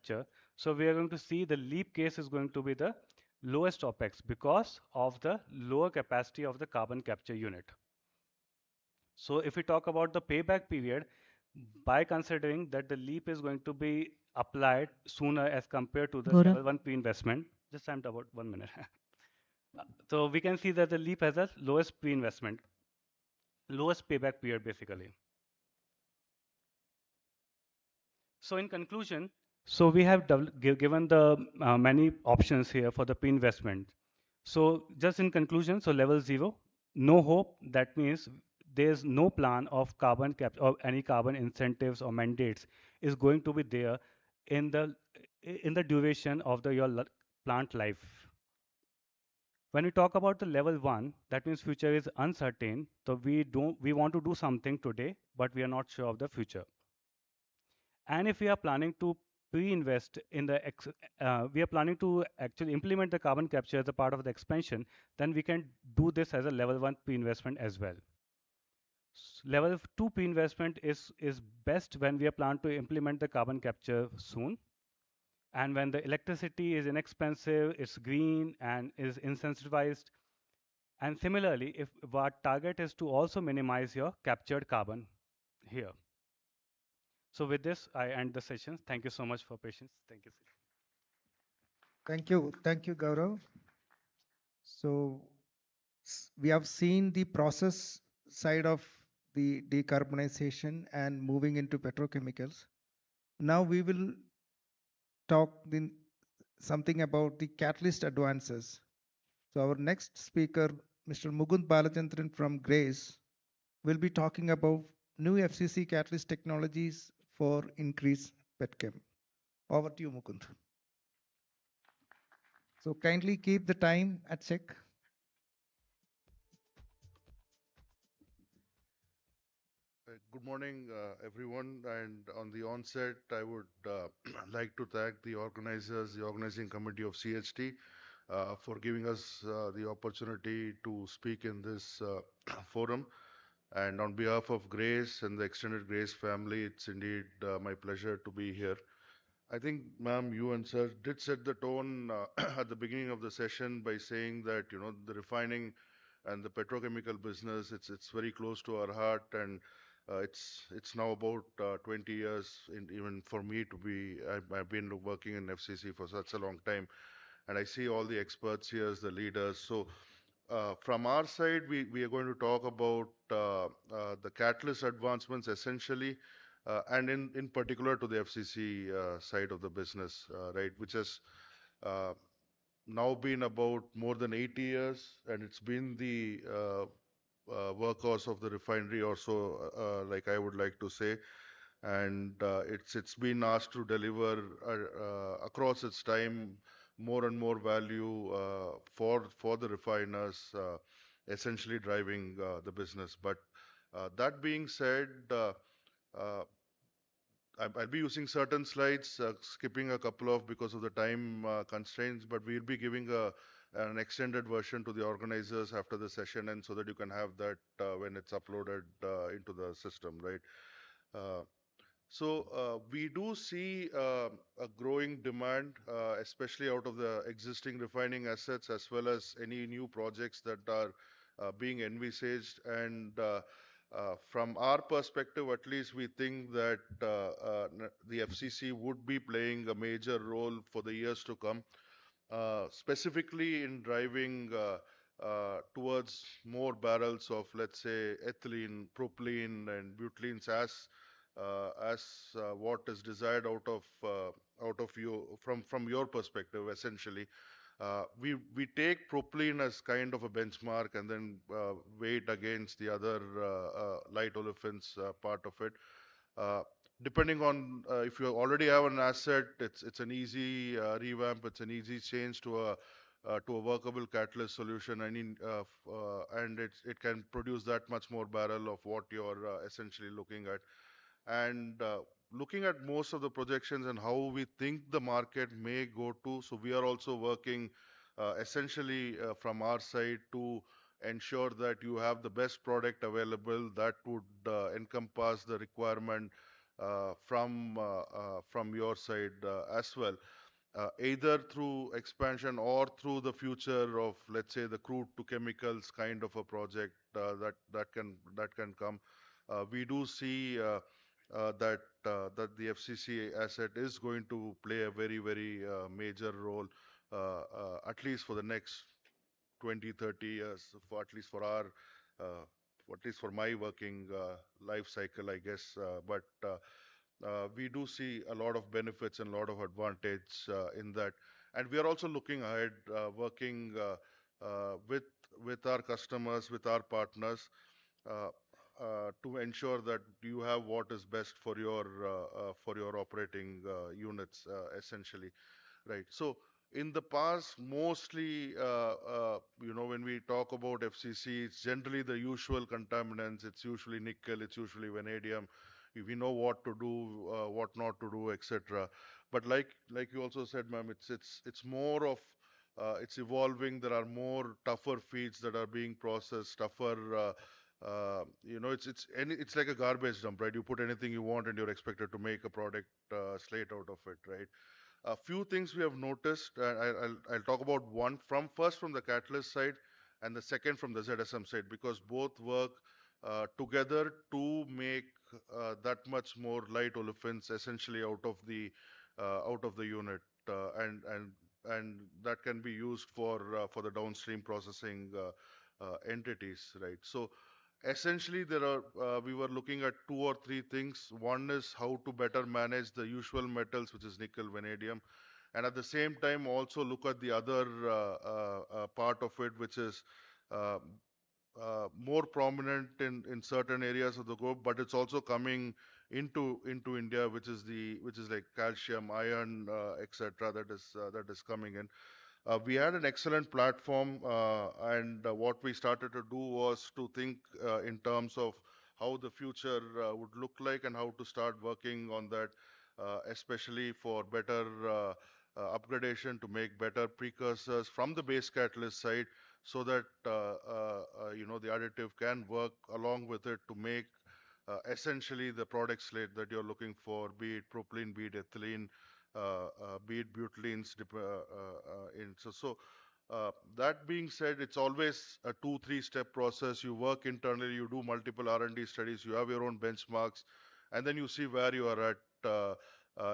capture. So we are going to see the leap case is going to be the lowest OPEX because of the lower capacity of the carbon capture unit. So if we talk about the payback period, by considering that the leap is going to be applied sooner as compared to the Gaurav. level 1 pre-investment, just time to about 1 minute. So we can see that the leap has the lowest pre-investment, lowest payback period basically. So in conclusion, so we have given the many options here for the pre-investment. So just in conclusion, so level 0, no hope. That means there's no plan of carbon capture or any carbon incentives or mandates is going to be there in the duration of your plant life. When we talk about the level 1, that means future is uncertain. So we want to do something today, but we are not sure of the future. And if we are planning to pre-invest in we are planning to actually implement the carbon capture as a part of the expansion, then we can do this as a level 1 pre-investment as well. Level 2 pre-investment is best when we are planning to implement the carbon capture soon. And when the electricity is inexpensive, it's green and is incentivized. And similarly, if our target is to also minimize your captured carbon here. So with this, I end the session. Thank you so much for patience. Thank you. Thank you, Gaurav. So we have seen the process side of the decarbonization and moving into petrochemicals. Now we will talk something about the catalyst advances. So our next speaker, Mr. Mukund Balachandran from Grace, will be talking about new FCC catalyst technologies for increased petchem. Over to you, Mukund. So kindly keep the time at check. Good morning, everyone. And on the onset, I would like to thank the organizers, the organizing committee of CHT, for giving us the opportunity to speak in this forum. And on behalf of Grace and the extended Grace family, it's indeed my pleasure to be here. I think, ma'am, you and sir did set the tone at the beginning of the session by saying that, the refining and the petrochemical business, it's very close to our heart, and it's now about 20 years, even for me to be, I've been working in FCC for such a long time, and I see all the experts here as the leaders. So from our side, we are going to talk about the catalyst advancements essentially, and in particular to the FCC side of the business, right, which has uh, now been about more than 80 years, and it's been the workhorse of the refinery or so, like I would like to say. And it's been asked to deliver across its time more and more value for the refiners, essentially driving the business. But that being said, uh, I'll be using certain slides, skipping a couple of because of the time constraints, but we'll be giving an extended version to the organizers after the session, and so that you can have that when it's uploaded into the system, right? Uh, we do see a growing demand, especially out of the existing refining assets, as well as any new projects that are being envisaged. And from our perspective, at least, we think that the FCC would be playing a major role for the years to come, specifically in driving towards more barrels of, let's say, ethylene, propylene, and butylenes as what is desired out of you from your perspective, essentially. We take propylene as kind of a benchmark and then weigh it against the other light olefins part of it. Uh, Depending on if you already have an asset, it's an easy revamp, it's an easy change to a workable catalyst solution. I mean, and it can produce that much more barrel of what you're essentially looking at. And looking at most of the projections and how we think the market may go to, so we are also working essentially from our side to ensure that you have the best product available that would encompass the requirement from your side as well, either through expansion or through the future of, let's say, the crude to chemicals kind of a project that can come. We do see that the FCC asset is going to play a very major role, at least for the next 20, 30 years, for at least for our, at least for my working life cycle, I guess. But we do see a lot of benefits and a lot of advantage in that. And we are also looking ahead, working with our customers, with our partners, uh, to ensure that you have what is best for your operating units, essentially. Right. So in the past, mostly, when we talk about FCC, it's generally the usual contaminants. It's usually nickel, it's usually vanadium. We know what to do, what not to do, etc. But like you also said, ma'am, it's more of it's evolving. There are more tougher feeds that are being processed, tougher. It's like a garbage dump, right? You put anything you want, and you're expected to make a product slate out of it, right? A few things we have noticed. I'll talk about one from the catalyst side, and the second from the ZSM side, because both work together to make that much more light olefins essentially out of the unit, and that can be used for the downstream processing entities, right? So essentially, we were looking at two or three things. One is how to better manage the usual metals, which is nickel, vanadium, and at the same time also look at the other part of it, which is uh, more prominent in certain areas of the globe, but it's also coming into India, which is like calcium, iron, etc. That is coming in. We had an excellent platform, and what we started to do was to think in terms of how the future would look like and how to start working on that, especially for better upgradation to make better precursors from the base catalyst side, so that the additive can work along with it to make essentially the product slate that you're looking for, be it propylene, be it ethylene, be it butylenes. That being said, it's always a 2 3 step process. You work internally, you do multiple R&D studies, you have your own benchmarks, and then you see where you are at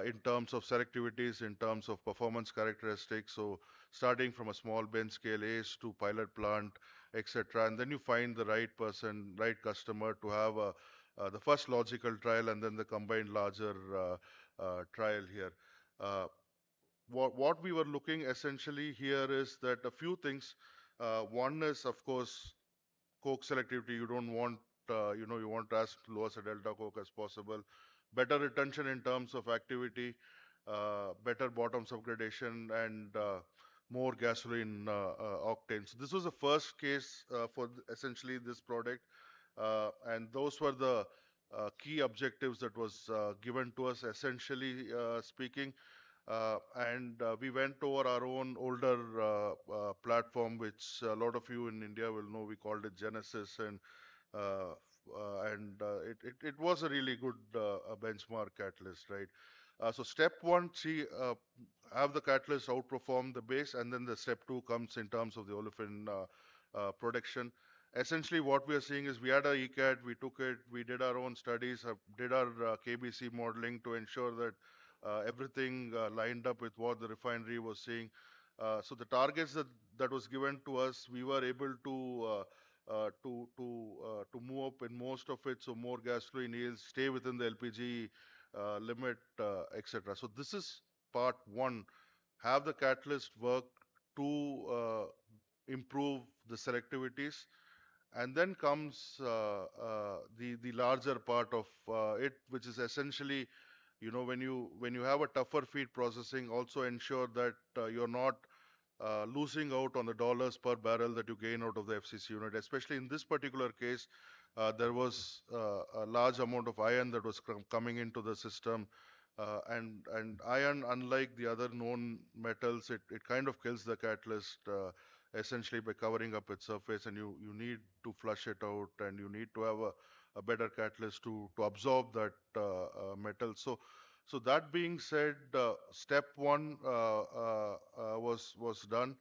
in terms of selectivities, in terms of performance characteristics. So starting from a small bench scale ACE to pilot plant, etc., and then you find the right person, right customer to have the first logical trial, and then the combined larger trial here. Uh, what we were looking essentially here is that a few things. One is, of course, coke selectivity. You don't want, you want as low as a delta coke as possible. Better retention in terms of activity, better bottom subgradation, and more gasoline octane. So this was the first case for essentially this product, and those were the key objectives that was given to us, essentially speaking. And we went over our own older platform, which a lot of you in India will know. We called it Genesis, uh, and it was a really good benchmark catalyst, right? So step one, see, have the catalyst outperform the base, and then the step two comes in terms of the olefin production. Essentially, what we are seeing is we had a ECAT, we took it, we did our own studies, did our KBC modeling to ensure that everything lined up with what the refinery was seeing. So the targets that was given to us, we were able to move up in most of it. So more gasoline yields, stay within the LPG limit, etc. So this is part one. Have the catalyst work to improve the selectivities, and then comes the larger part of it, which is essentially, when you have a tougher feed processing, also ensure that you're not losing out on the dollars per barrel that you gain out of the FCC unit. Especially in this particular case, there was a large amount of iron that was coming into the system. And iron, unlike the other known metals, it kind of kills the catalyst essentially by covering up its surface, and you need to flush it out, and you need to have a better catalyst to absorb that metal. So that being said, step one was done,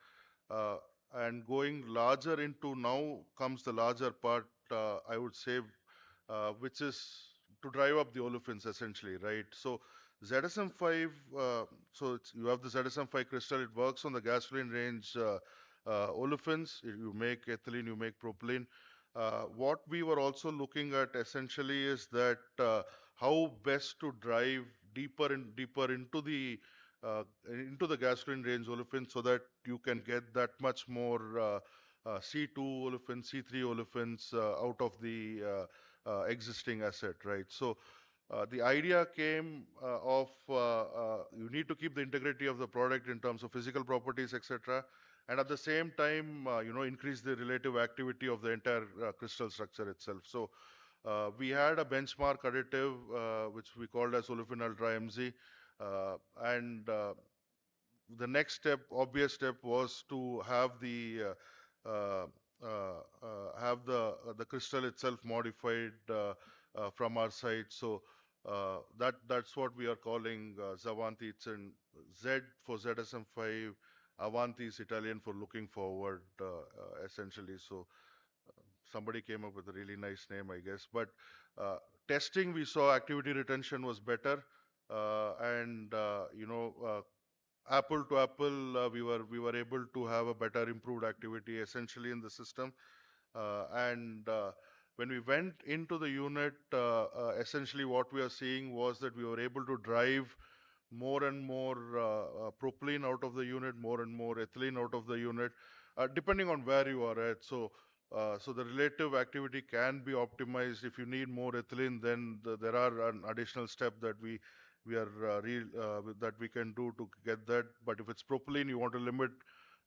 uh, and going larger into now comes the larger part. I would say, which is to drive up the olefins essentially, right? So ZSM5, you have the ZSM5 crystal. It works on the gasoline range olefins. You make ethylene, you make propylene. What we were also looking at essentially is that how best to drive deeper and deeper into the gasoline range olefin so that you can get that much more C2 olefins, C3 olefins out of the existing asset, right? So the idea came of you need to keep the integrity of the product in terms of physical properties, etc., and at the same time, increase the relative activity of the entire crystal structure itself. So we had a benchmark additive which we called as olefin ultra MZ, and the next step, obvious step, was to have the crystal itself modified from our side. So that's what we are calling Zavanti. It's in Z for ZSM5. Avanti is Italian for looking forward, essentially. So somebody came up with a really nice name, I guess. But testing, we saw activity retention was better, and apple to apple, we were able to have a better improved activity essentially in the system. And when we went into the unit, essentially what we are seeing was that we were able to drive more and more propylene out of the unit, more and more ethylene out of the unit, depending on where you are at. So the relative activity can be optimized. If you need more ethylene, then there are an additional step that that we can do to get that. But if it's propylene, you want to limit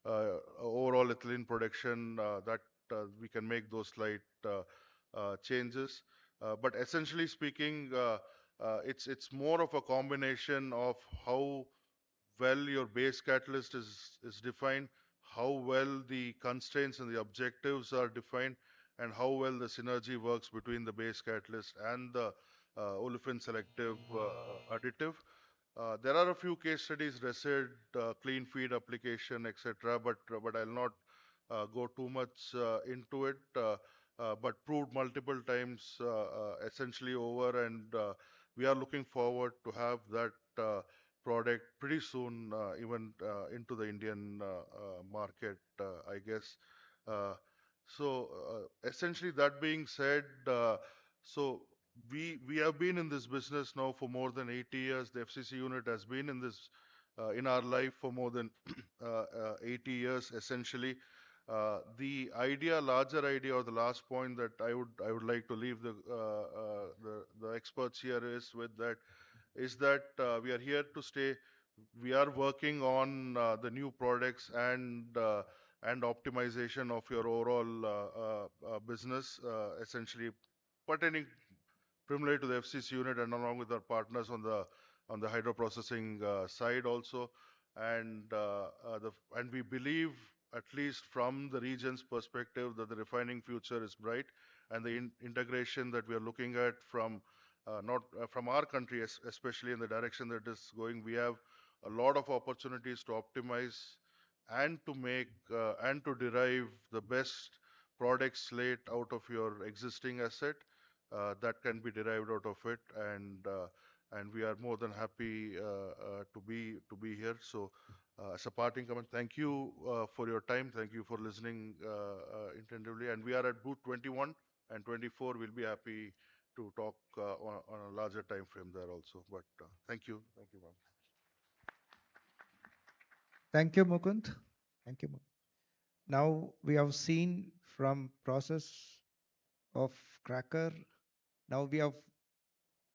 overall ethylene production, that we can make those slight changes. But essentially speaking, it's more of a combination of how well your base catalyst is defined, how well the constraints and the objectives are defined, and how well the synergy works between the base catalyst and the olefin selective additive. There are a few case studies, resid, clean feed application, etc., but I'll not go too much into it. But proved multiple times, essentially over, and we are looking forward to have that product pretty soon, even into the Indian market, I guess. Uh, Essentially, that being said, so we have been in this business now for more than 80 years. The FCC unit has been in our life for more than 80 years, essentially. The larger idea, or the last point that I would like to leave the experts here is that we are here to stay. We are working on the new products and optimization of your overall business, essentially pertaining primarily to the FCC unit and along with our partners on the hydroprocessing side also. And we believe, at least from the region's perspective, that the refining future is bright, and the integration that we are looking at from not from our country, especially in the direction that is going, we have a lot of opportunities to optimize and to make and to derive the best product slate out of your existing asset that can be derived out of it, and we are more than happy to be here. So, as a parting comment, thank you for your time. Thank you for listening attentively. And we are at booth 21 and 24. We'll be happy to talk on a larger time frame there also. But thank you, ma'am. Thank you, Mukund. Thank you. Now we have seen from process of cracker. Now we have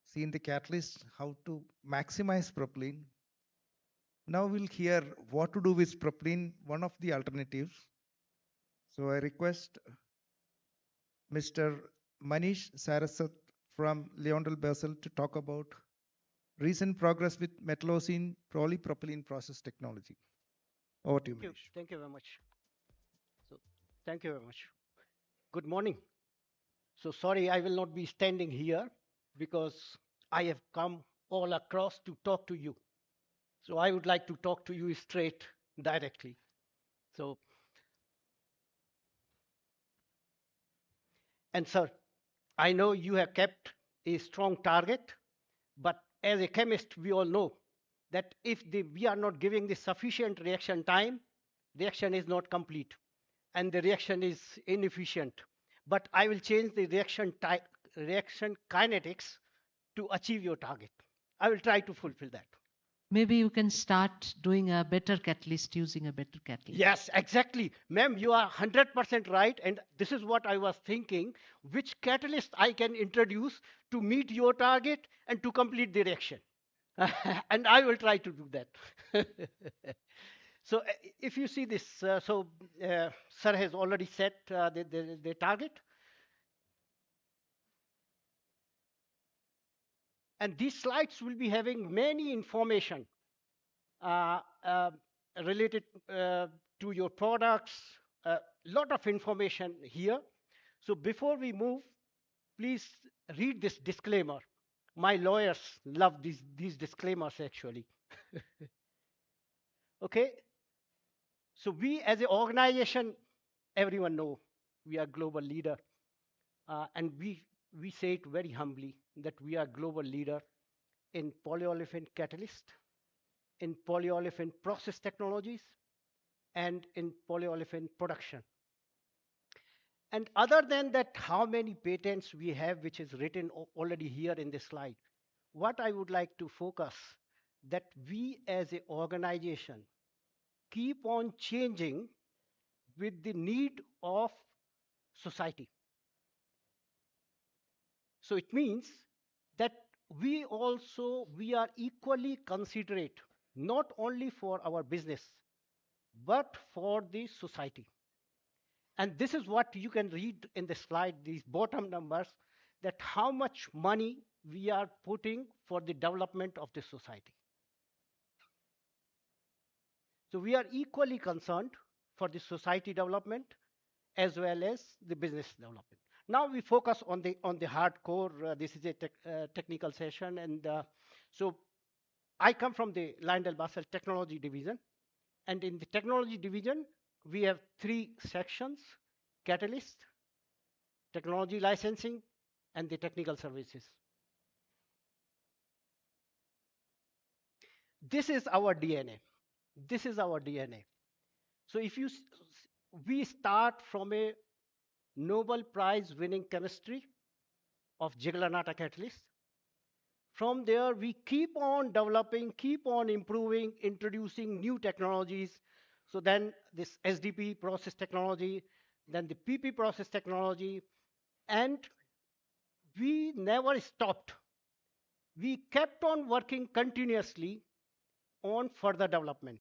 seen the catalyst, how to maximize propylene. Now we'll hear what to do with propylene, one of the alternatives. So I request Mr. Manish Sarasat from Leondel Basel to talk about recent progress with metallocene polypropylene process technology. Over to you, Manish. Thank you very much. So, thank you very much. Good morning. So sorry, I will not be standing here because I have come all across to talk to you. So I would like to talk to you straight, directly. So, and sir, I know you have kept a strong target, but as a chemist, we all know that if we are not giving the sufficient reaction time, reaction is not complete and the reaction is inefficient. But I will change the reaction kinetics to achieve your target. I will try to fulfill that. Maybe you can start doing a better catalyst, using a better catalyst. Yes, exactly. Ma'am, you are 100% right. And this is what I was thinking, which catalyst I can introduce to meet your target and to complete the reaction. And I will try to do that. So if you see this, sir has already set the target. And these slides will be having many information uh, uh, related to your products, a lot of information here. So before we move, please read this disclaimer. My lawyers love these disclaimers actually. Okay, so we as an organization, everyone know we are global leader, and we say it very humbly that we are global leader in polyolefin catalyst, in polyolefin process technologies, and in polyolefin production. And other than that, how many patents we have, which is written already here in this slide, what I would like to focus that we as an organization keep on changing with the need of society. So it means that we are equally considerate, not only for our business, but for the society. And this is what you can read in the slide, these bottom numbers, that how much money we are putting for the development of the society. So we are equally concerned for the society development as well as the business development. Now we focus on the hardcore. This is a technical session, and so I come from the Lyondell-Basel Technology Division, and in the Technology Division we have three sections: catalyst, technology licensing, and the technical services. This is our DNA. This is our DNA. So if you, we start from a Nobel Prize winning chemistry of Jiggler-Natta catalyst. From there, we keep on developing, keep on improving, introducing new technologies. So then this SDP process technology, then the PP process technology, and we never stopped. We kept on working continuously on further development.